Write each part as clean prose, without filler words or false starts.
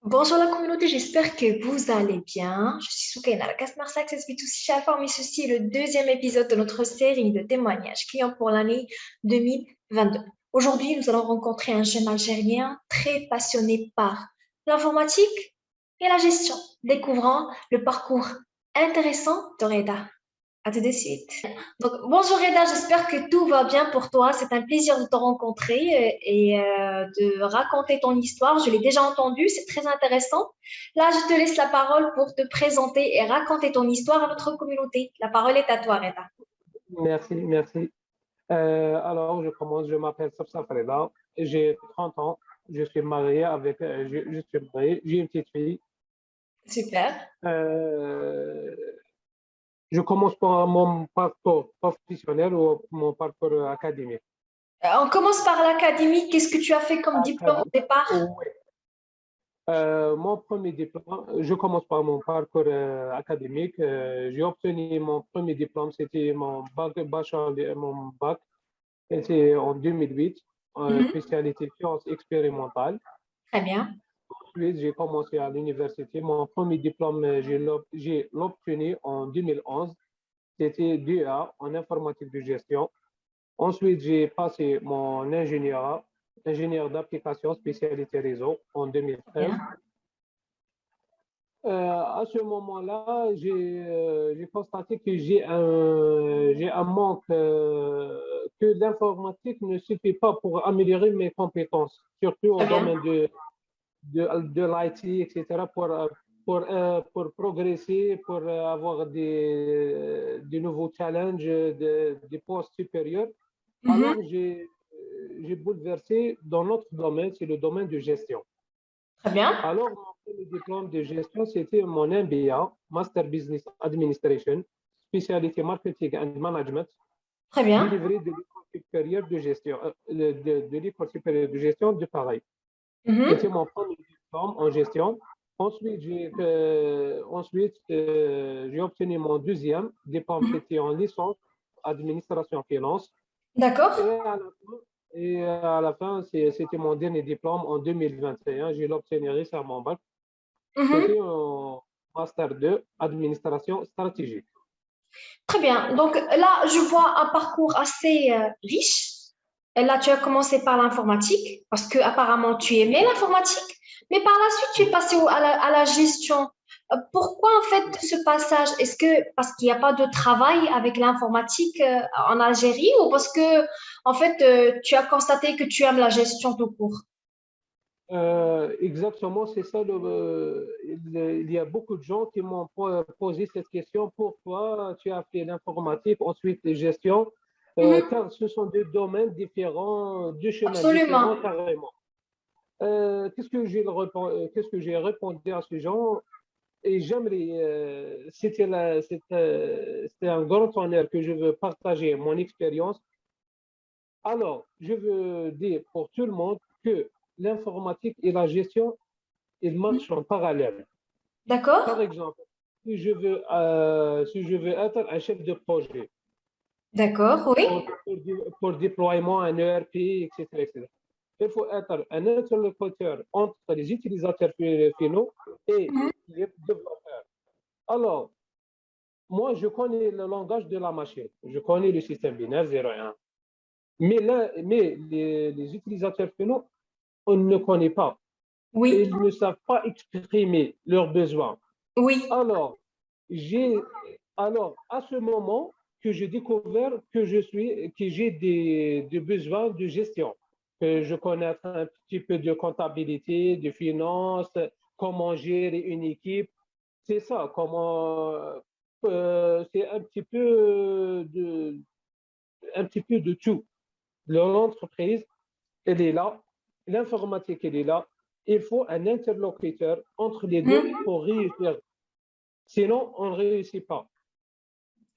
Bonjour la communauté, j'espère que vous allez bien. Je suis Soukaina, la Customer Success B2C chez Alpha, mais ceci est le deuxième épisode de notre série de témoignages clients pour l'année 2022. Aujourd'hui, nous allons rencontrer un jeune Algérien très passionné par l'informatique et la gestion, découvrant le parcours intéressant de Reda. À tout de suite. Donc, bonjour Reda, j'espère que tout va bien pour toi. C'est un plaisir de te rencontrer et de raconter ton histoire. Je l'ai déjà entendu, c'est très intéressant. Là, je te laisse la parole pour te présenter et raconter ton histoire à notre communauté. La parole est à toi, Reda. Merci, merci. Alors, je commence. Je m'appelle Sabsa Fareda. J'ai 30 ans. Je suis marié je suis marié. J'ai une petite fille. Super. Euh, je commence par mon parcours professionnel ou mon parcours académique. On commence par l'académie. Qu'est-ce que tu as fait comme diplôme au départ? Oui. Mon premier diplôme, je commence par mon parcours académique. J'ai obtenu mon premier diplôme, c'était mon mon bac, et c'est en 2008, Mhm. spécialité sciences expérimentales. Très bien. Ensuite, j'ai commencé à l'université. Mon premier diplôme, j'ai l'obtenu en 2011. C'était DEA en informatique de gestion. Ensuite, j'ai passé mon ingénieur d'application spécialité réseau en 2013. Bien. À ce moment-là, j'ai constaté que j'ai un manque, que l'informatique ne suffit pas pour améliorer mes compétences, surtout au Très bien. domaine de l'IT, etc., pour progresser, pour avoir des nouveaux challenges, des postes supérieurs. Mhm. Alors, j'ai bouleversé dans notre domaine, c'est le domaine de gestion. Très bien. Alors, mon premier diplôme de gestion, c'était mon MBA, Master Business Administration, spécialité Marketing and Management, Très bien. délivré de l'école supérieure de gestion, de l'école supérieure de gestion de Paris. C'était Mhm. mon premier diplôme en gestion. J'ai obtenu mon deuxième diplôme, Mhm. c'était en licence administration finance. D'accord. Et à la fin, c'était mon dernier diplôme en 2021. Je l'ai obtenu récemment. Mhm. C'était en Master 2, administration stratégique. Très bien. Donc là, je vois un parcours assez riche. Et là, tu as commencé par l'informatique parce que apparemment tu aimais l'informatique, mais par la suite, tu es passé à la gestion. Pourquoi en fait ce passage? Est-ce que parce qu'il n'y a pas de travail avec l'informatique en Algérie ou parce que en fait tu as constaté que tu aimes la gestion tout court? Exactement, c'est ça. Il y a beaucoup de gens qui m'ont posé cette question. Pourquoi tu as fait l'informatique, ensuite les gestions? Mhm. Car ce sont deux domaines différents, deux chemins différents Absolument. carrément. Qu'est-ce que j'ai répondu à ces gens? Et j'aimerais, c'était un grand honneur que je veux partager mon expérience. Alors, je veux dire pour tout le monde que l'informatique et la gestion, ils marchent en parallèle. Par D'accord? exemple, si je veux être un chef de projet D'accord, oui. pour déploiement, un ERP, etc., etc., il faut être un interlocuteur entre les utilisateurs finaux et Mhm. les développeurs. Alors, moi, je connais le langage de la machine. Je connais le système binaire 0 et 1. Mais les utilisateurs finaux, on ne connaît pas. Oui, Ils ne savent pas exprimer leurs besoins. oui. Alors, j'ai, alors, à ce moment que j'ai découvert que j'ai des besoins de gestion, que je connais un petit peu de comptabilité, de finance, comment gérer une équipe. C'est ça, c'est un petit peu de tout. L'entreprise, elle est là, l'informatique, elle est là. Il faut un interlocuteur entre les deux Mhm. pour réussir. Sinon, on ne réussit pas.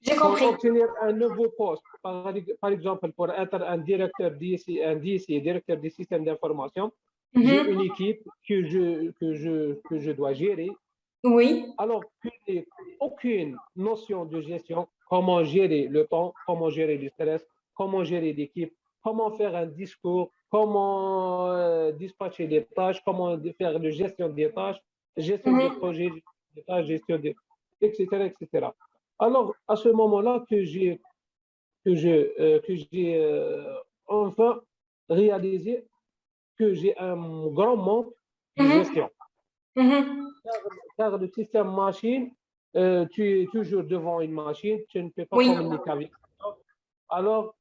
J'ai Pour compris. obtenir un nouveau poste, par exemple, pour être un DSI, directeur des systèmes d'information, j'ai une Mhm. équipe que je dois gérer. Oui. Alors que je n'ai aucune notion de gestion, comment gérer le temps, comment gérer le stress, comment gérer l'équipe, comment faire un discours. comment dispatcher les tâches, comment faire la gestion des tâches, gestion des projets, gestion des tâches, gestion des, etc., etc. Alors, à ce moment-là que j'ai enfin réalisé que j'ai un grand manque de gestion. Car le système machine, tu es toujours devant une machine, tu ne peux pas Oui. communiquer avec. Alors,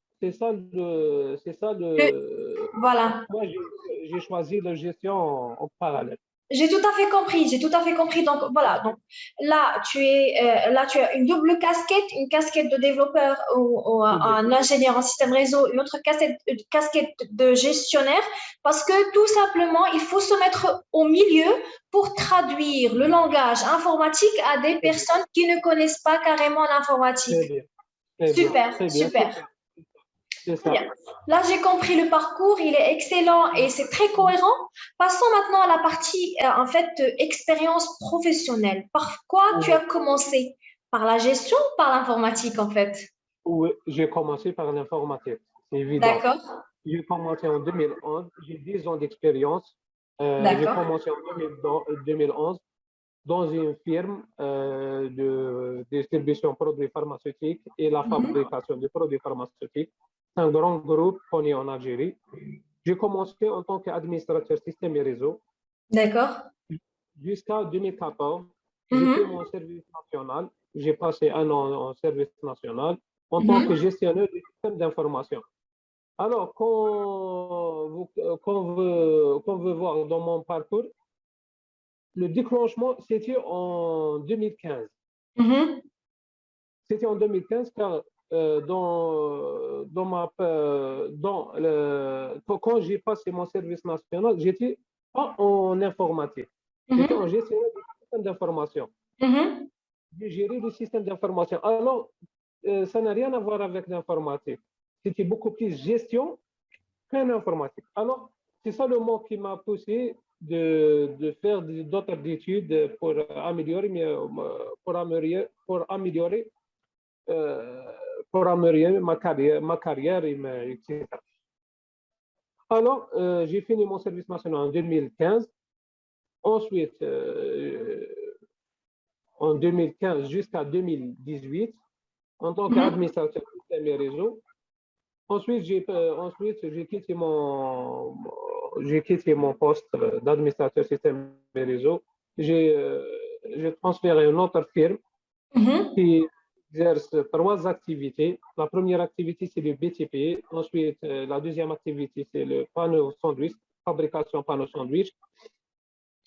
Voilà. moi, j'ai choisi la gestion en parallèle. J'ai tout à fait compris, j'ai tout à fait compris. Donc voilà, donc là tu as une double casquette, une casquette de développeur ou un ingénieur en système réseau, une autre casquette de gestionnaire, parce que tout simplement, il faut se mettre au milieu pour traduire le langage informatique à des personnes qui ne connaissent pas carrément l'informatique. Très bien, très bien, Super, très bien. super. C'est Très ça. bien. Là, j'ai compris le parcours, il est excellent et c'est très cohérent. Passons maintenant à la partie, expérience professionnelle. Par quoi tu as commencé? Par la gestion ou par l'informatique, en fait? Oui, j'ai commencé par l'informatique, c'est évident. D'accord, J'ai commencé en 2011, j'ai 10 ans d'expérience. J'ai d'accord. commencé en 2011 dans une firme de distribution de produits pharmaceutiques et la fabrication de produits pharmaceutiques. C'est un grand groupe connu en Algérie. J'ai commencé en tant qu'administrateur système et réseau. D'accord. Jusqu'à 2014, j'ai fait Mhm, mon service national. J'ai passé un an en service national en tant que mhm. gestionnaire du système d'information. Alors, qu'on veut voir dans mon parcours, le déclenchement, c'était en 2015. Mhm, C'était en 2015 car quand j'ai passé mon service national, j'étais pas en informatique, j'étais en mhm, gestionnaire du système d'information. mhm. J'ai géré le système d'information. Alors, ça n'a rien à voir avec l'informatique. C'était beaucoup plus gestion qu'un informatique. Alors, c'est ça le mot qui m'a poussé de faire d'autres études pour améliorer euh, pour améliorer ma carrière etc. Alors, j'ai fini mon service national en 2015. Ensuite, en 2015 jusqu'à 2018, en tant Mhm. qu'administrateur système et réseau. Ensuite, j'ai quitté mon poste d'administrateur système et réseau. J'ai transféré à une autre firme Mhm. qui exerce trois activités. La première activité, c'est le BTP. Ensuite, la deuxième activité, c'est le panneau sandwich, fabrication panneau sandwich.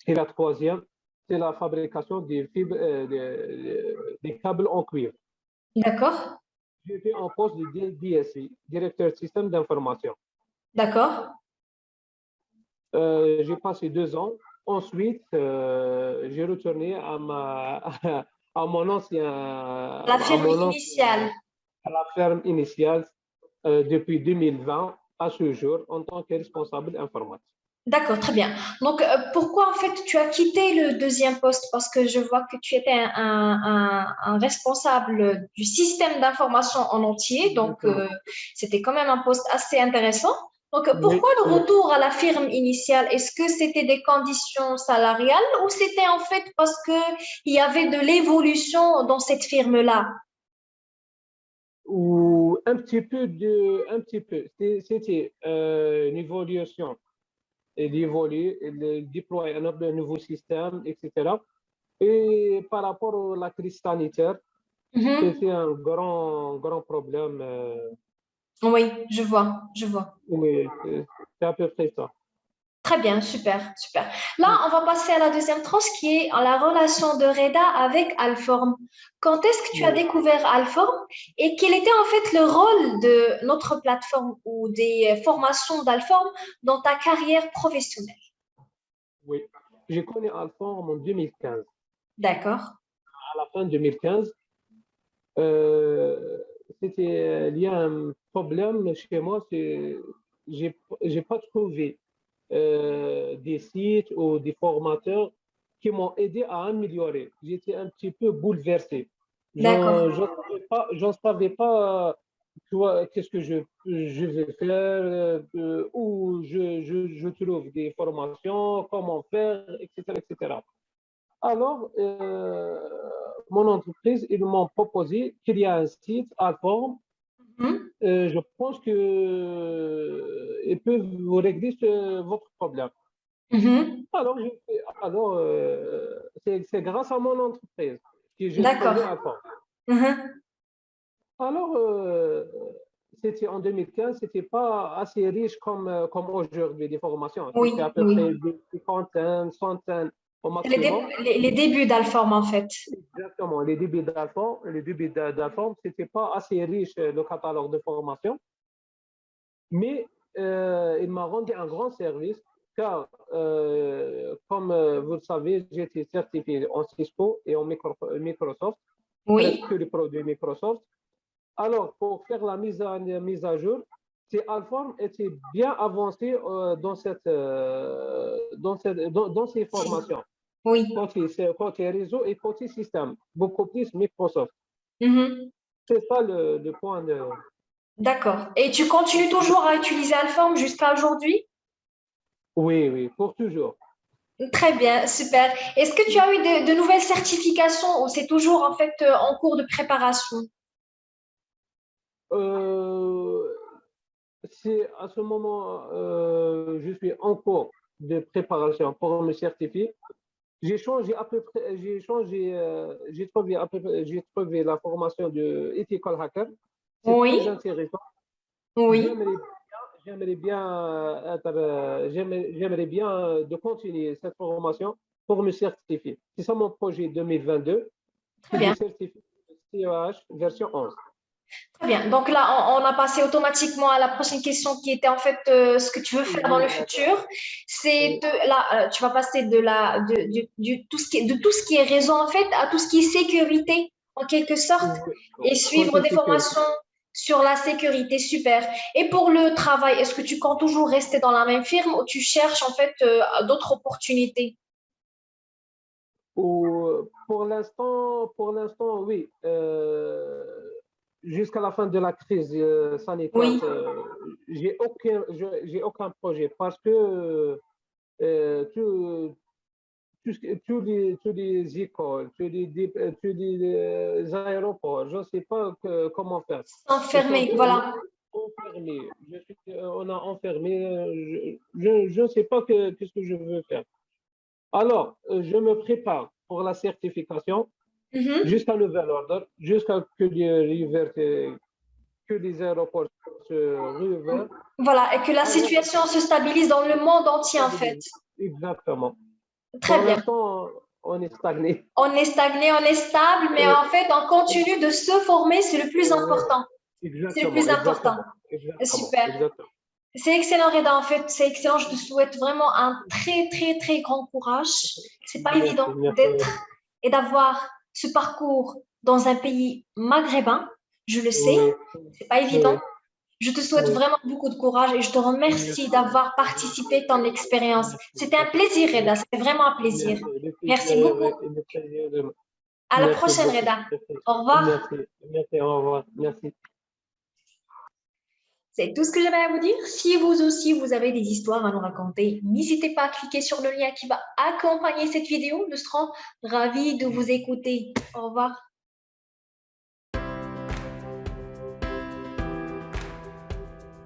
Et la troisième, c'est la fabrication des fibres, des câbles en cuivre. D'accord, J'étais en poste de DSI, directeur système d'information. d'accord. J'ai passé 2 ans. Ensuite, j'ai retourné à mon ancien, La firme initiale. à la ferme initiale depuis 2020 à ce jour en tant que responsable informatique. D'accord, très bien. Donc, pourquoi en fait tu as quitté le deuxième poste? Parce que je vois que tu étais un responsable du système d'information en entier, donc Exactement. c'était quand même un poste assez intéressant. Donc, Oui, pourquoi le oui. retour à la firme initiale? Est-ce que c'était des conditions salariales ou c'était en fait parce que il y avait de l'évolution dans cette firme-là? Ou un petit peu. C'était une évolution et d'évoluer, et de déployer un nouveau système, etc. Et par rapport à la crise sanitaire, Mhm. c'était un grand problème. Oui, je vois, je vois. Oui, c'est à peu près ça. Très bien, super, super. Là, on va passer à la deuxième tranche qui est la relation de Reda avec Alform. Quand est-ce que tu as Oui, découvert Alform et quel était en fait le rôle de notre plateforme ou des formations d'Alform dans ta carrière professionnelle? oui. J'ai connu Alphonse en 2015. D'accord. À la fin 2015, euh, c'était lié à un problème chez moi, c'est j'ai pas trouvé des sites ou des formateurs qui m'ont aidé à améliorer. J'étais un petit peu bouleversé. D'accord. J'en savais pas tu vois, qu'est-ce que je vais faire, où je trouve des formations, comment faire, etc., etc. Alors, mon entreprise, ils m'ont proposé qu'il y a un site à forme. Mhm. Je pense que ils peuvent vous régler votre problème. Mhm. Alors, c'est grâce à mon entreprise que j'ai D'accord. trouvé un forme. Mhm. Alors, c'était en 2015, c'était pas assez riche comme aujourd'hui, des formations. C'était Oui, à peu près oui. des centaines, centaines au C'est maximum. les débuts d'Alform, en fait. Exactement. Les débuts d'Alphonse, c'était pas assez riche, le catalogue de formation, mais il m'a rendu un grand service car, comme vous le savez, j'ai été certifié en Cisco et en Microsoft, presque Oui. tous les produits Microsoft. Alors, pour faire la mise à jour, ces Alform était bien avancé dans ces formations, Oui. côté réseau et côté système, beaucoup plus Microsoft. Mhm. C'est ça le point de... D'accord. Et tu continues toujours à utiliser Alform jusqu'à aujourd'hui? Oui, oui, pour toujours. Très bien, super. Est-ce que tu as eu de nouvelles certifications ou c'est toujours en fait en cours de préparation? Euh, c'est à ce moment, je suis en cours de préparation pour me certifier. J'ai changé à peu près, j'ai trouvé la formation de Ethical Hacker. C'est très Oui, intéressant. oui. J'aimerais, j'aimerais bien j'aimerais bien de continuer cette formation pour me certifier. C'est ça mon projet 2022, Très c'est de bien, certifier le CEH version 11. très bien. Donc là, on a passé automatiquement à la prochaine question qui était en fait ce que tu veux faire dans Oui, le d'accord. futur. C'est Oui, de là, tu vas passer de tout ce qui est, de tout ce qui est réseau en fait à tout ce qui est sécurité en quelque sorte oui. et suivre Côté des sécurité. formations sur la sécurité. Super. Et pour le travail, est-ce que tu comptes toujours rester dans la même firme ou tu cherches en fait d'autres opportunités? Pour l'instant, oui. Jusqu'à la fin de la crise sanitaire, Oui, j'ai aucun projet parce que euh, tout- tous les écoles, tous les aéroports, je ne sais pas comment faire. Ils sont enfermé, voilà. enfermés. On a enfermé. Je ne sais pas qu'est-ce que je veux faire. Alors, je me prépare pour la certification Mhm. jusqu'à nouvel ordre, jusqu'à que les aéroports se réouvrent. Voilà, et que la Alors, situation se stabilise dans le monde entier en fait. exactement. Très Pour bien. l'instant, on est stagné. On est stagné, on est stable, mais Oui, en fait, on continue de se former, c'est le plus oui, important. C'est le exactement, plus important. exactement, exactement, Super. exactement. C'est excellent, Reda, en fait, c'est excellent. Je te souhaite vraiment un très, très, très grand courage. C'est pas évident Merci, merci. d'être et d'avoir ce parcours dans un pays maghrébin. Je le sais, Oui, c'est pas évident. oui, Je te souhaite oui. vraiment beaucoup de courage et je te remercie Merci, d'avoir participé à ton expérience. merci, C'était un plaisir, Reda. C'était vraiment un plaisir. merci. Le Merci plaisir beaucoup. le plaisir de... À la Merci prochaine, beaucoup. Reda. Merci, Au revoir. merci, merci, au revoir. Merci. C'est tout ce que j'avais à vous dire. Si vous aussi, vous avez des histoires à nous raconter, n'hésitez pas à cliquer sur le lien qui va accompagner cette vidéo. Nous serons ravis de vous écouter. Au revoir.